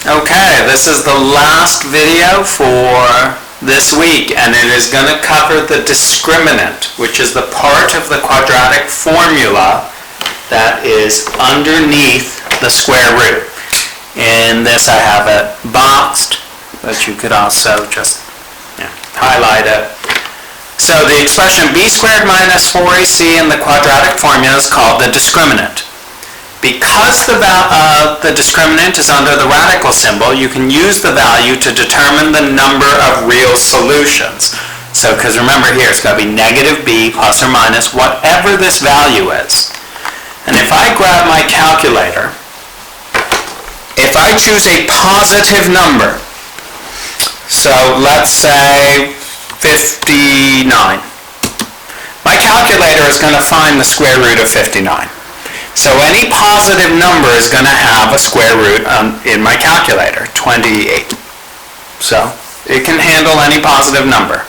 Okay, this is the last video for this week, and it is going to cover the discriminant, which is the part of the quadratic formula that is underneath the square root. In this I have it boxed, but you could also just highlight it. So the expression b squared minus 4ac in the quadratic formula is called the discriminant. Because the discriminant is under the radical symbol, you can use the value to determine the number of real solutions. So, because remember here, it's got to be negative b plus or minus whatever this value is. And if I grab my calculator, if I choose a positive number, so let's say 59, my calculator is going to find the square root of 59. So any positive number is going to have a square root in my calculator, 28. So it can handle any positive number.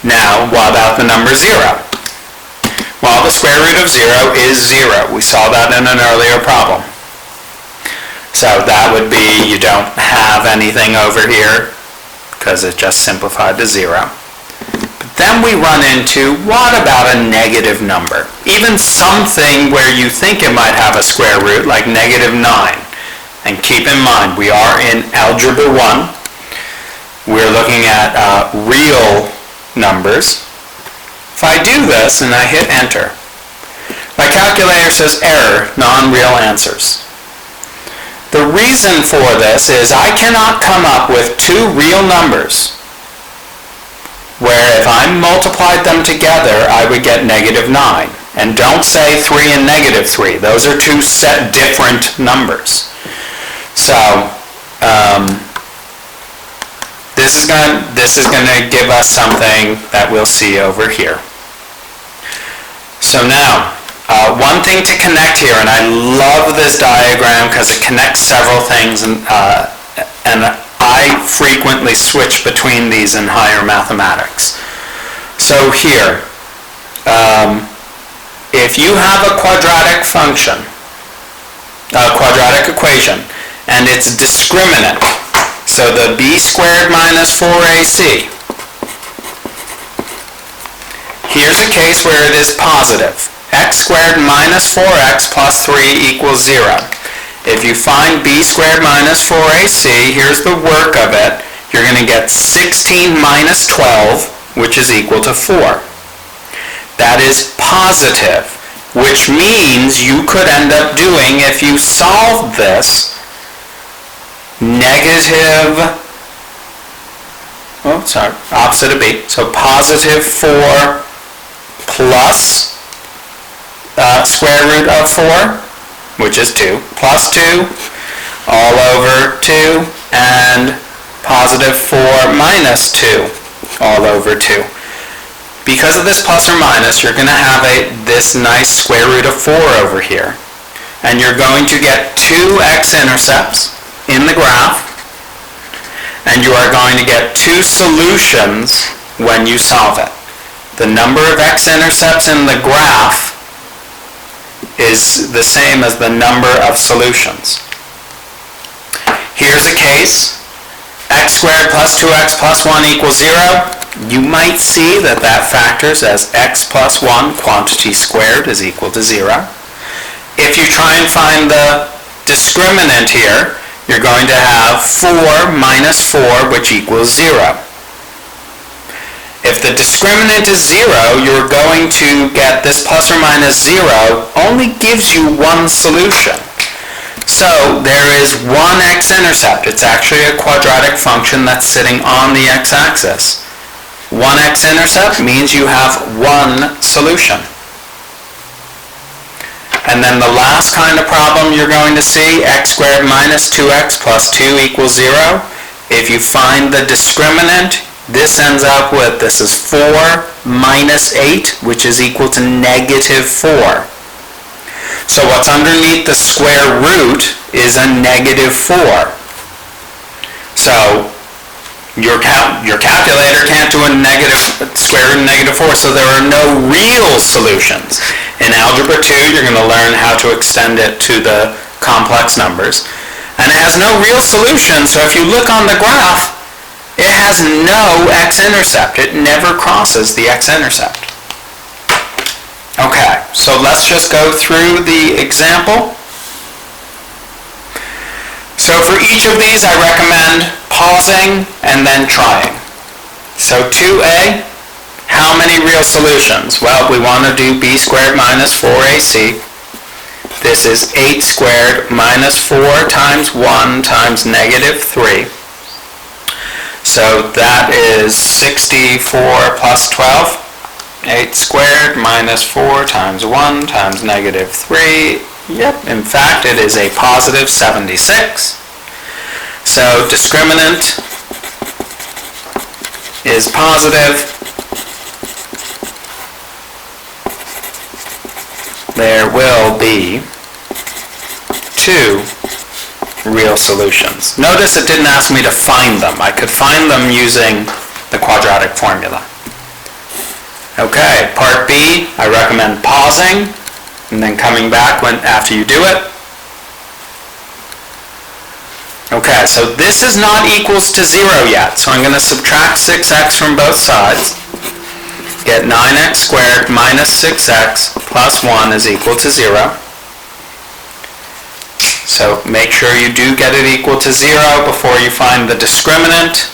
Now, what about the number 0? Well, the square root of 0 is 0. We saw that in an earlier problem. So that would be you don't have anything over here because it just simplified to 0. Then we run into, what about a negative number? Even something where you think it might have a square root, like negative 9. And keep in mind, we are in Algebra 1. We're looking at real numbers. If I do this and I hit enter, my calculator says error, non-real answers. The reason for this is I cannot come up with two real numbers where if I multiplied them together, I would get negative 9. And don't say 3 and negative 3. Those are two set different numbers. So this is going to give us something that we'll see over here. So now, one thing to connect here, and I love this diagram because it connects several things, and I frequently switch between these in higher mathematics. So here, if you have a quadratic function, a quadratic equation, and it's discriminant, so the b squared minus 4ac, here's a case where it is positive. X squared minus 4x plus 3 equals 0. If you find b squared minus 4ac, here's the work of it. You're going to get 16 minus 12, which is equal to 4. That is positive, which means you could end up doing, if you solved this, opposite of b. So positive 4 plus square root of 4, which is 2, plus 2, all over 2, and positive 4 minus 2, all over 2. Because of this plus or minus, you're going to have this nice square root of 4 over here. And you're going to get two x-intercepts in the graph, and you are going to get two solutions when you solve it. The number of x-intercepts in the graph is the same as the number of solutions. Here's a case, x squared plus 2x plus 1 equals 0. You might see that factors as x plus 1 quantity squared is equal to 0. If you try and find the discriminant here, you're going to have 4 minus 4, which equals 0. If the discriminant is 0, you're going to get this plus or minus 0 only gives you one solution. So there is one x-intercept. It's actually a quadratic function that's sitting on the x-axis. One x-intercept means you have one solution. And then the last kind of problem you're going to see, x squared minus 2x plus 2 equals 0. If you find the discriminant, this ends up with, this is 4 minus 8, which is equal to negative 4. So what's underneath the square root is a negative 4. So your calculator can't do a square root of negative 4, so there are no real solutions. In Algebra 2, you're going to learn how to extend it to the complex numbers. And it has no real solution, so if you look on the graph, it has no x-intercept. It never crosses the x-intercept. Okay, so let's just go through the example. So for each of these, I recommend pausing and then trying. So 2a, how many real solutions? Well, we want to do b squared minus 4ac. This is 8 squared minus 4 times 1 times negative 3. So that is 64 plus 12. 8 squared minus 4 times 1 times negative 3. Yep, in fact, it is a positive 76. So discriminant is positive. There will be 2 real solutions. Notice it didn't ask me to find them. I could find them using the quadratic formula. Okay, part B, I recommend pausing and then coming back after you do it. Okay, so this is not equals to 0 yet, so I'm going to subtract 6x from both sides. Get 9x squared minus 6x plus 1 is equal to 0. So make sure you do get it equal to 0 before you find the discriminant.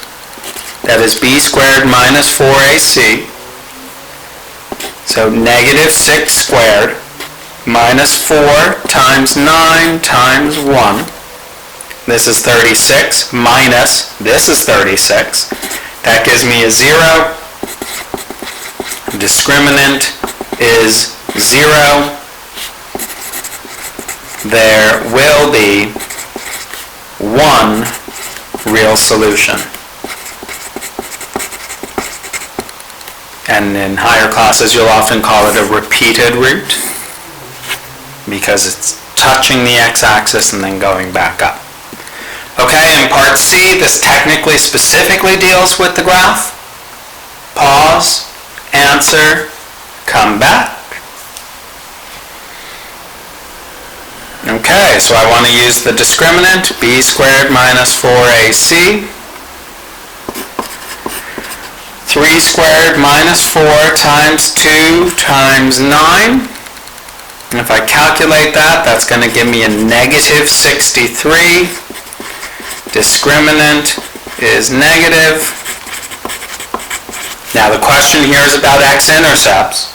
That is b squared minus 4ac. So negative 6 squared minus 4 times 9 times 1. This is 36 minus, this is 36. That gives me a 0. Discriminant is 0. There will be 1 real solution. And in higher classes, you'll often call it a repeated root because it's touching the x-axis and then going back up. Okay, in part C, this technically specifically deals with the graph. Pause, answer, come back. Okay, so I want to use the discriminant, b squared minus 4ac. 3 squared minus 4 times 2 times 9. And if I calculate that, that's going to give me a negative 63. Discriminant is negative. Now the question here is about x-intercepts.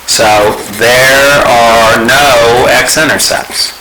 So there are no x-intercepts.